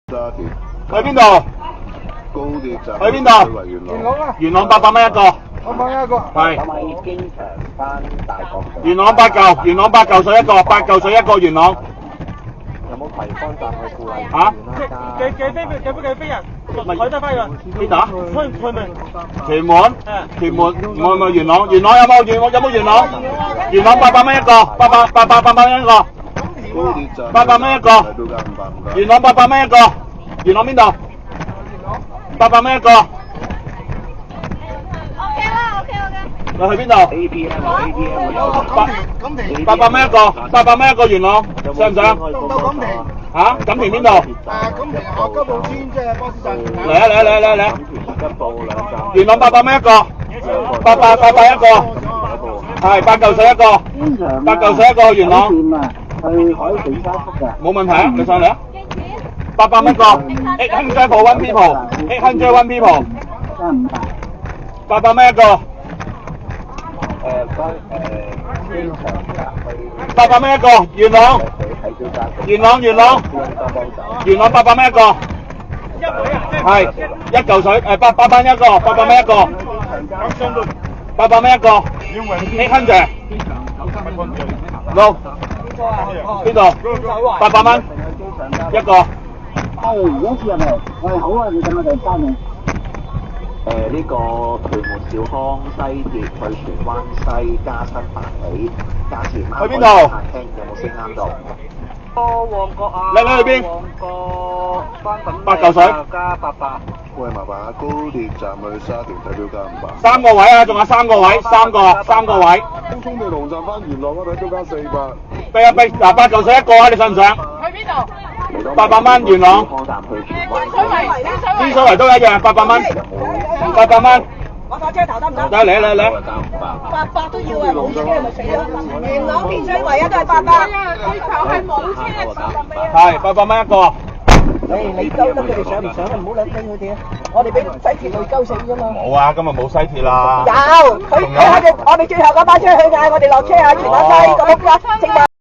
去邊度？高鐵站去邊度？元朗800蚊一個。800蚊一個。係。經常翻大角咀。元朗8嚿水一個，8嚿水一個元朗。有冇葵芳站去富麗嚇？幾飛人？海德輝啊？邊度啊？屯門。屯門？屯門，唔係元朗。元朗有冇元朗？元朗800蚊一個，800蚊一個。800蚊一個。元朗800蚊一個。元朗邊度？800蚊一個。你去邊度 ？APM 有。800蚊一個，800蚊一個元朗，想唔想？到錦田。嚇？錦田邊度？錦田學吉路村即係波士鎮。嚟！一部兩站。元朗800蚊一個，800一個，係8嚿水一個，8嚿水一個元朗。去海景沙福㗎。冇問題啊，你上嚟啊！800蚊一個，800 for one people，800 one people。800蚊一個。經常去。 800蚊一個，元朗800蚊一個。係1嚿水，800蚊一個，800蚊一個。800蚊一個，800。邊度？800蚊一個。而家入嚟，我哋好啊！你等我哋翻嚟。呢個屯門兆康西鐵去荃灣西加7辦理，價錢去邊度？聽有冇升啱到？旺角啊！你去邊？旺角翻粉8嚿水加800。喂，麻煩啊，高鐵站去沙田睇表價500。3個位啊，仲有3個位，3個位。中地龍站翻元朗嗰度都加400。逼嗱8嚿水一個啊，你想唔想？去邊度？800蚊元朗。天水圍都一樣，800蚊。800蚊。我搭車頭得唔得？嚟。 800都要啊，冇車咪死咯。元朗天水圍啊都係800。最頭係冇車。係800蚊一個。你鳩得佢哋上唔上啊？唔好理佢哋啊！我哋俾西鐵去鳩死啫嘛。冇啊，今日冇西鐵啦。有，我哋最後嗰班車去嗌我哋落車啊！荃灣西個屋啦，正話。